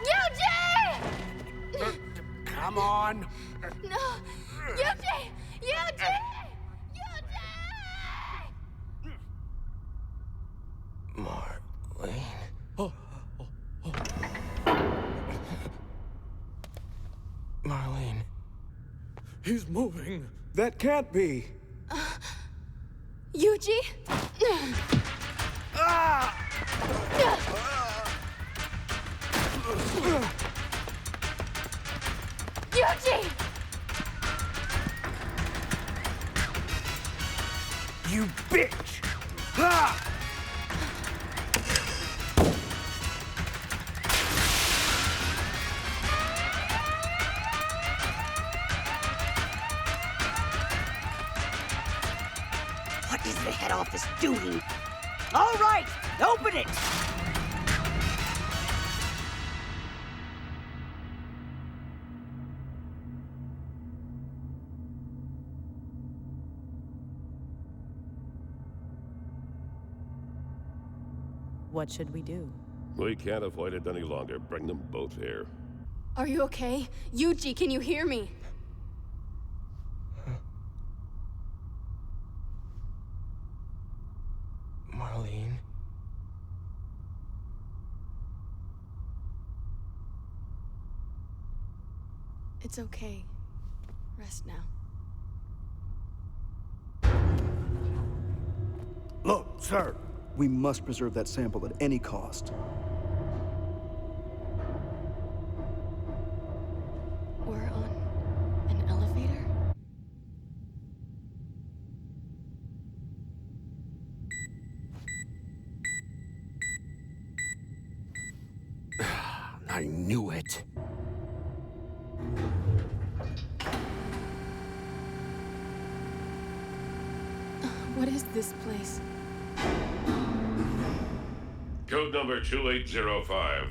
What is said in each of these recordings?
Yuji! Come on! No! Yuji! Yuji! Yuji! Marlene. Marlene. He's moving. That can't be. Yuji? Yuji! You bitch! Ah! What is the head office doing? All right, open it! What should we do? We can't avoid it any longer. Bring them both here. Are you okay? Yuji, can you hear me? Marlene. It's okay. Rest now. Look, sir. We must preserve that sample at any cost. We're on an elevator? I knew it. What is this place? Code number 2805.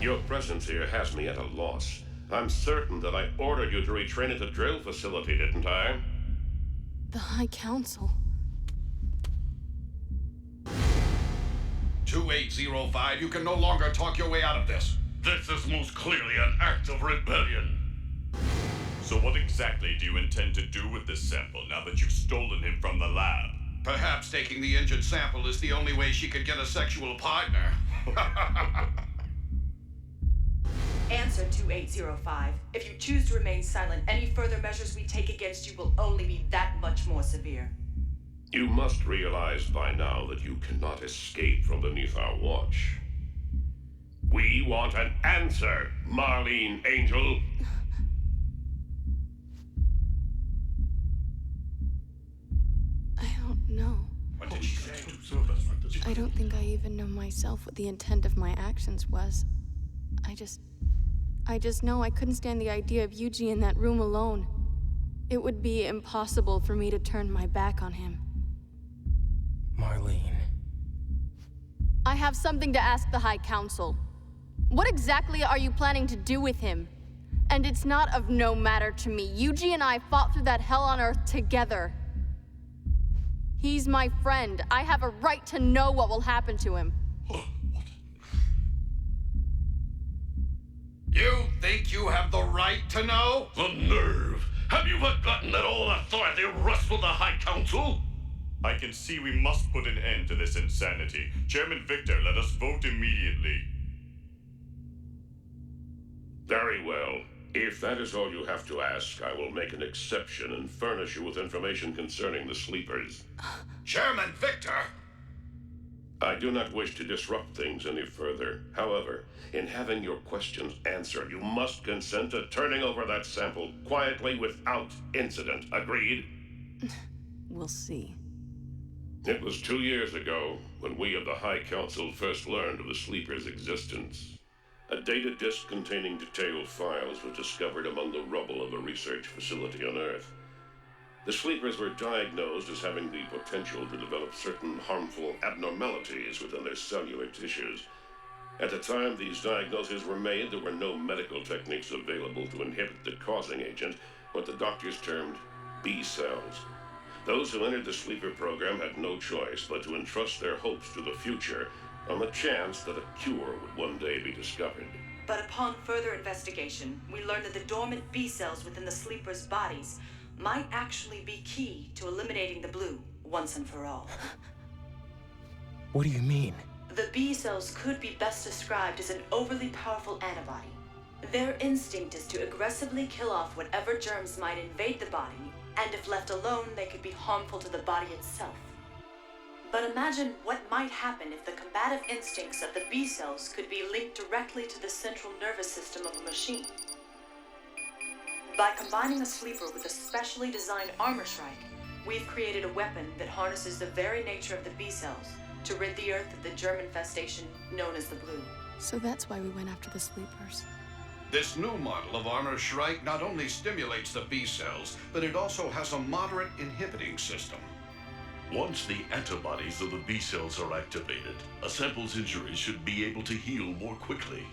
Your presence here has me at a loss. I'm certain that I ordered you to retrain at the drill facility, didn't I? The High Council. 2805, you can no longer talk your way out of this. This is most clearly an act of rebellion. So what exactly do you intend to do with this sample now that you've stolen him from the lab? Perhaps taking the injured sample is the only way she could get a sexual partner. Answer 2805. If you choose to remain silent, any further measures we take against you will only be that much more severe. You must realize by now that you cannot escape from beneath our watch. We want an answer, Marlene Angel. I don't know. What did she say? I don't think I even know myself what the intent of my actions was. I just know I couldn't stand the idea of Yuji in that room alone. It would be impossible for me to turn my back on him. Marlene. I have something to ask the High Council. What exactly are you planning to do with him? And it's not of no matter to me. Yuji and I fought through that hell on Earth together. He's my friend. I have a right to know what will happen to him. You think you have the right to know? The nerve! Have you forgotten that all authority rests with the High Council? I can see we must put an end to this insanity. Chairman Victor, let us vote immediately. Very well. If that is all you have to ask, I will make an exception and furnish you with information concerning the sleepers. Chairman Victor! I do not wish to disrupt things any further. However, in having your questions answered, you must consent to turning over that sample quietly without incident. Agreed? We'll see. It was 2 years ago when we of the High Council first learned of the Sleeper's existence. A data disk containing detailed files was discovered among the rubble of a research facility on Earth. The Sleepers were diagnosed as having the potential to develop certain harmful abnormalities within their cellular tissues. At the time these diagnoses were made, there were no medical techniques available to inhibit the causing agent, what the doctors termed B cells. Those who entered the Sleeper program had no choice but to entrust their hopes to the future on the chance that a cure would one day be discovered. But upon further investigation, we learned that the dormant B cells within the sleepers' bodies might actually be key to eliminating the blue once and for all. What do you mean? The B cells could be best described as an overly powerful antibody. Their instinct is to aggressively kill off whatever germs might invade the body, and if left alone, they could be harmful to the body itself. But imagine what might happen if the combative instincts of the B cells could be linked directly to the central nervous system of a machine. By combining a sleeper with a specially designed armor strike, we've created a weapon that harnesses the very nature of the B cells to rid the Earth of the germ infestation known as the Blue. So that's why we went after the sleepers. This new model of Armor Shrike not only stimulates the B cells, but it also has a moderate inhibiting system. Once the antibodies of the B cells are activated, a sample's injuries should be able to heal more quickly.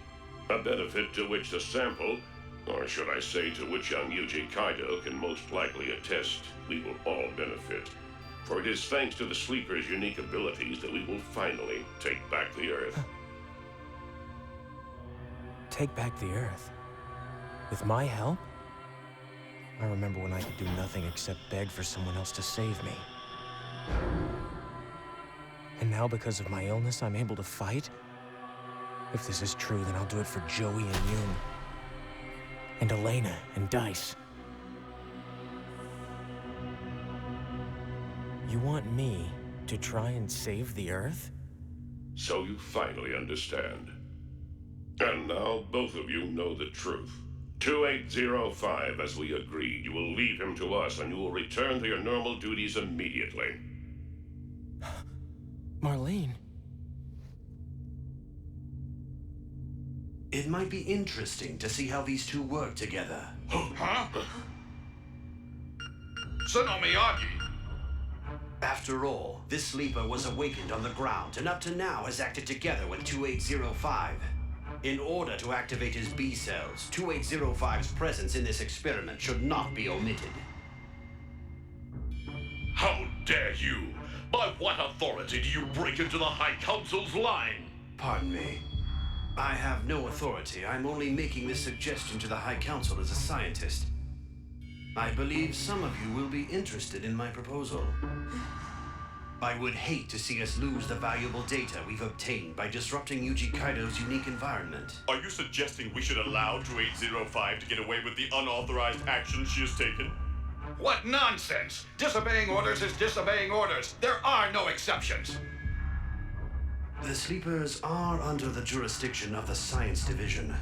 A benefit to which the sample, or should I say to which young Yuji Kaido can most likely attest, we will all benefit. For it is thanks to the Sleeper's unique abilities that we will finally take back the Earth. Take back the Earth? With my help? I remember when I could do nothing except beg for someone else to save me. And now because of my illness, I'm able to fight? If this is true, then I'll do it for Joey and Yoon. And Elena and Dice. You want me to try and save the Earth? So you finally understand. And now both of you know the truth. 2805, as we agreed, you will leave him to us and you will return to your normal duties immediately. Marlene? It might be interesting to see how these two work together. Huh? Tsunomiyagi! After all, this sleeper was awakened on the ground and up to now has acted together with 2805. In order to activate his B cells, 2805's presence in this experiment should not be omitted. How dare you? By what authority do you break into the High Council's line? Pardon me. I have no authority. I'm only making this suggestion to the High Council as a scientist. I believe some of you will be interested in my proposal. I would hate to see us lose the valuable data we've obtained by disrupting Yuji Kaido's unique environment. Are you suggesting we should allow 2805 to get away with the unauthorized action she has taken? What nonsense! Disobeying orders is disobeying orders. There are no exceptions. The Sleepers are under the jurisdiction of the Science Division.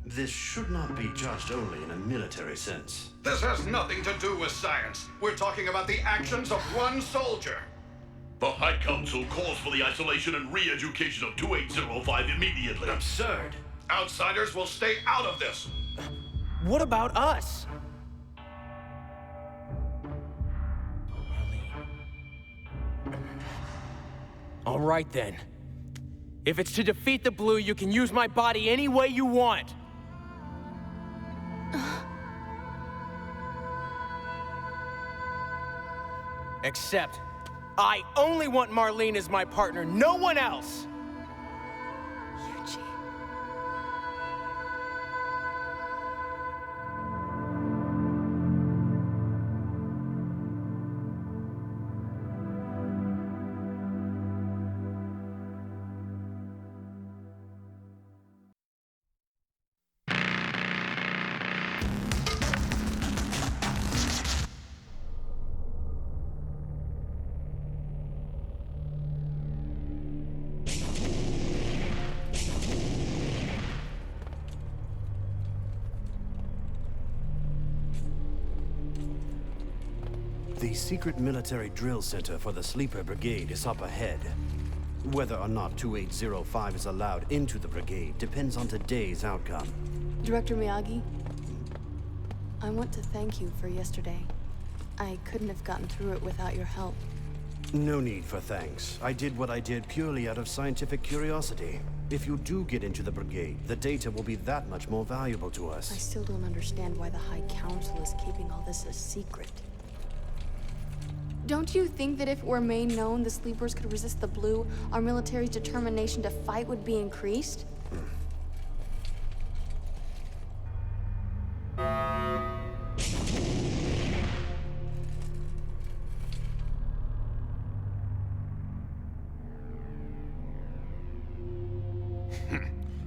This should not be judged only in a military sense. This has nothing to do with science. We're talking about the actions of one soldier. The High Council calls for the isolation and re-education of 2805 immediately. Absurd! Outsiders will stay out of this. What about us? Marlene. All right then. If it's to defeat the Blue, you can use my body any way you want. Except, I only want Marlene as my partner, no one else! Yuji. The secret military drill center for the Sleeper Brigade is up ahead. Whether or not 2805 is allowed into the brigade depends on today's outcome. Director Miyagi, I want to thank you for yesterday. I couldn't have gotten through it without your help. No need for thanks. I did what I did purely out of scientific curiosity. If you do get into the brigade, the data will be that much more valuable to us. I still don't understand why the High Council is keeping all this a secret. Don't you think that if it were made known the Sleepers could resist the Blue, our military's determination to fight would be increased?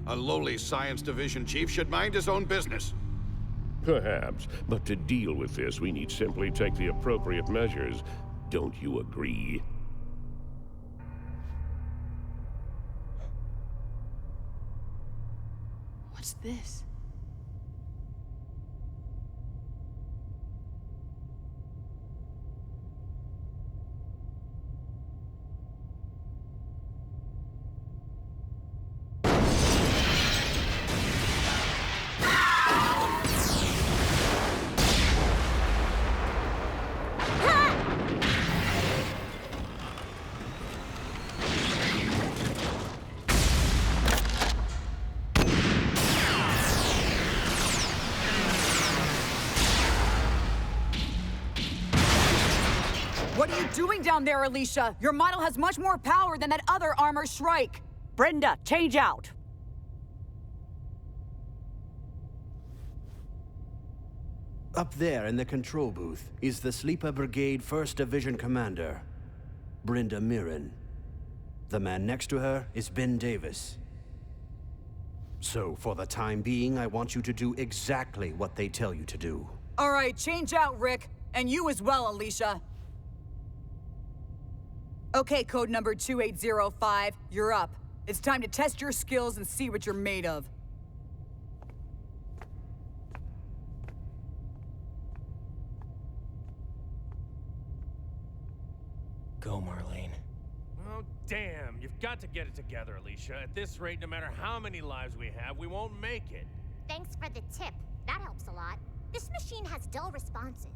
A lowly science division chief should mind his own business. Perhaps, but to deal with this, we need simply take the appropriate measures. Don't you agree? What's this? What are you doing down there, Alicia? Your model has much more power than that other Armor Shrike. Brenda, change out. Up there in the control booth is the Sleeper Brigade 1st Division Commander, Brenda Mirren. The man next to her is Ben Davis. So, for the time being, I want you to do exactly what they tell you to do. All right, change out, Rick. And you as well, Alicia. Okay, code number 2805, you're up. It's time to test your skills and see what you're made of. Go, Marlene. Oh, damn. You've got to get it together, Alicia. At this rate, no matter how many lives we have, we won't make it. Thanks for the tip. That helps a lot. This machine has dull responses.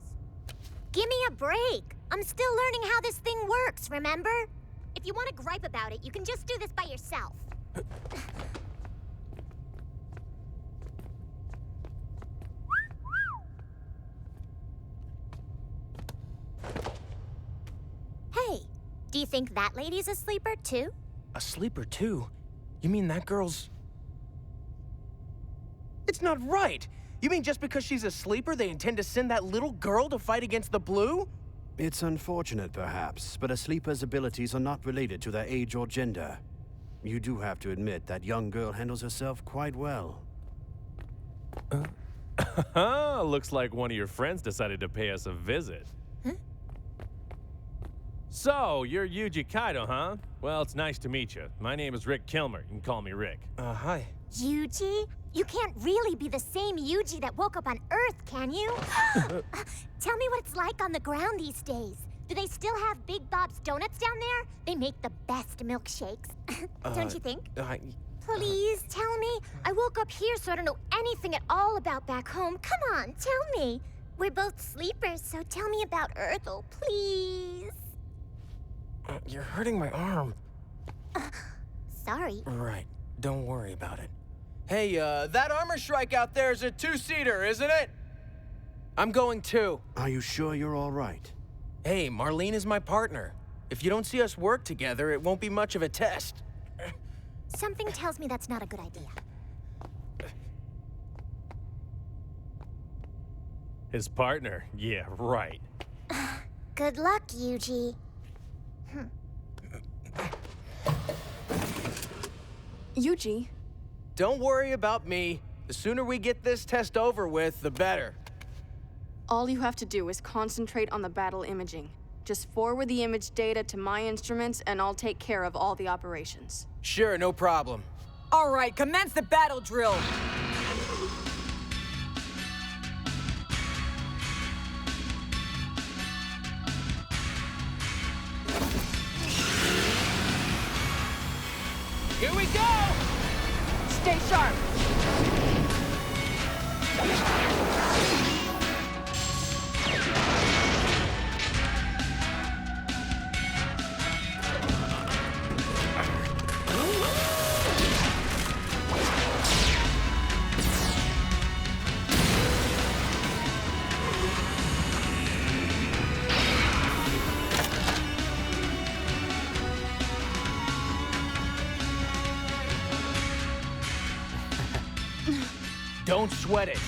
Give me a break. I'm still learning how this thing works, remember? If you want to gripe about it, you can just do this by yourself. Hey, do you think that lady's a sleeper, too? A sleeper, too? You mean that girl's... It's not right! You mean just because she's a sleeper, they intend to send that little girl to fight against the Blue? It's unfortunate, perhaps, but a sleeper's abilities are not related to their age or gender. You do have to admit that young girl handles herself quite well. Looks like one of your friends decided to pay us a visit. Huh? So, you're Yuji Kaido, huh? Well, it's nice to meet you. My name is Rick Kilmer. You can call me Rick. Hi. Yuji? You can't really be the same Yuji that woke up on Earth, can you? Tell me what it's like on the ground these days. Do they still have Big Bob's Donuts down there? They make the best milkshakes. Don't you think? Please, tell me. I woke up here, so I don't know anything at all about back home. Come on, tell me. We're both sleepers, so tell me about Earthel, please. You're hurting my arm. Sorry. Right. Don't worry about it. Hey, that Armor Shrike out there is a two-seater, isn't it? I'm going too. Are you sure you're all right? Hey, Marlene is my partner. If you don't see us work together, it won't be much of a test. Something tells me that's not a good idea. His partner? Yeah, right. Good luck, Yuji. Yuji? Don't worry about me. The sooner we get this test over with, the better. All you have to do is concentrate on the battle imaging. Just forward the image data to my instruments and I'll take care of all the operations. Sure, no problem. All right, commence the battle drill. Here we go! Stay sharp. Don't sweat it.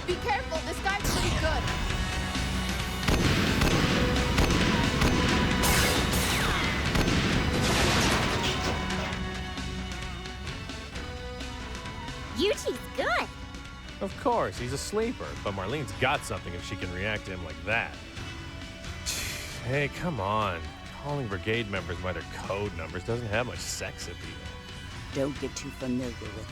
Be careful, this guy's pretty good. Yuji's good. Of course, he's a sleeper, but Marlene's got something if she can react to him like that. Hey, come on. Calling brigade members by their code numbers doesn't have much sex appeal. Don't get too familiar with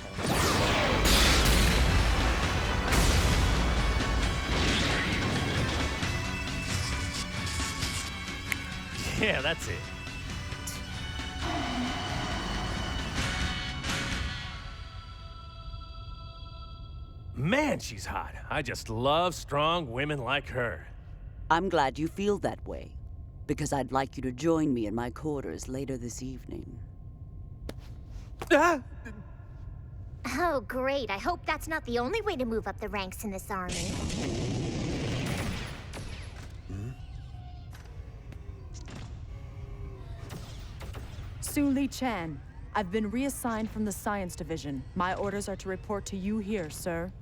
her. Yeah, that's it. Man, she's hot. I just love strong women like her. I'm glad you feel that way, because I'd like you to join me in my quarters later this evening. Oh, great. I hope that's not the only way to move up the ranks in this army. Su Li Chan, I've been reassigned from the Science Division. My orders are to report to you here, sir.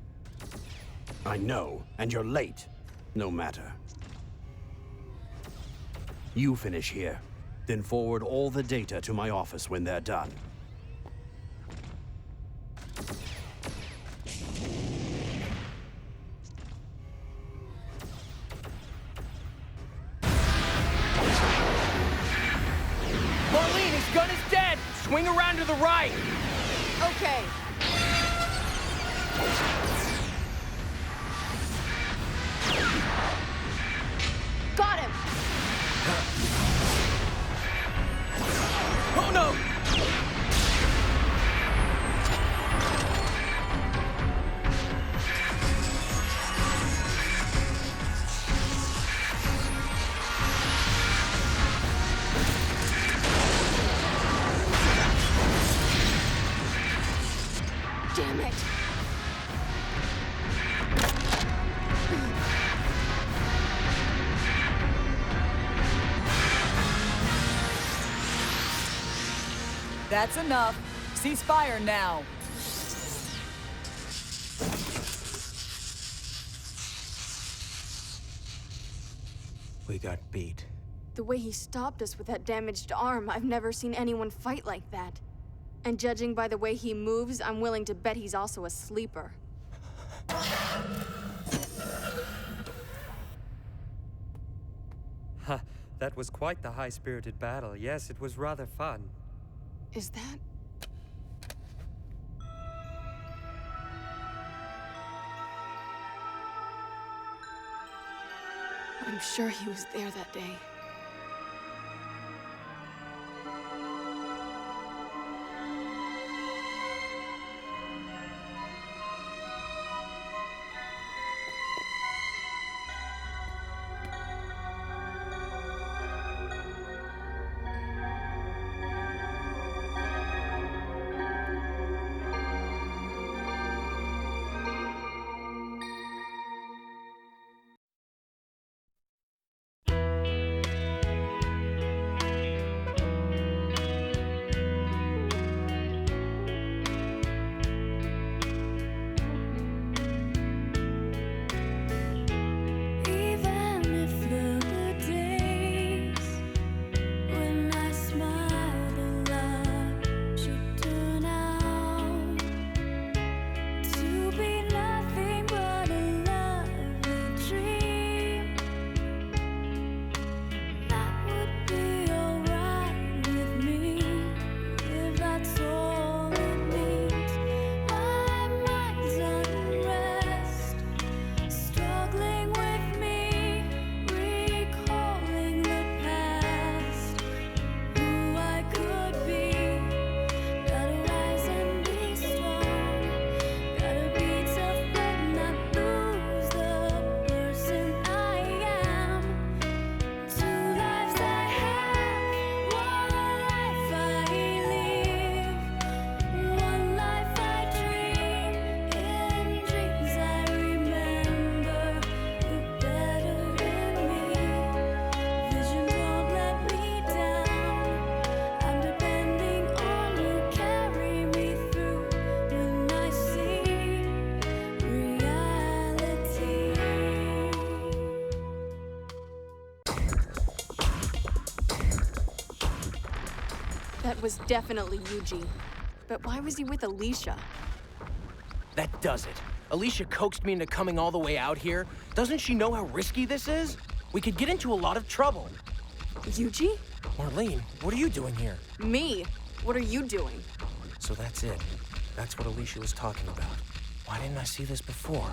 I know, and you're late. No matter. You finish here, then forward all the data to my office when they're done. Marlene, his gun is dead! Swing around to the right! Okay. Got him! Oh no! Damn it. That's enough. Cease fire now. We got beat. The way he stopped us with that damaged arm, I've never seen anyone fight like that. And judging by the way he moves, I'm willing to bet he's also a sleeper. Ha, that was quite the high-spirited battle. Yes, it was rather fun. Is that... I'm sure he was there that day. That was definitely Yuji. But why was he with Alicia? That does it. Alicia coaxed me into coming all the way out here. Doesn't she know how risky this is? We could get into a lot of trouble. Yuji? Marlene, what are you doing here? Me? What are you doing? So that's it. That's what Alicia was talking about. Why didn't I see this before?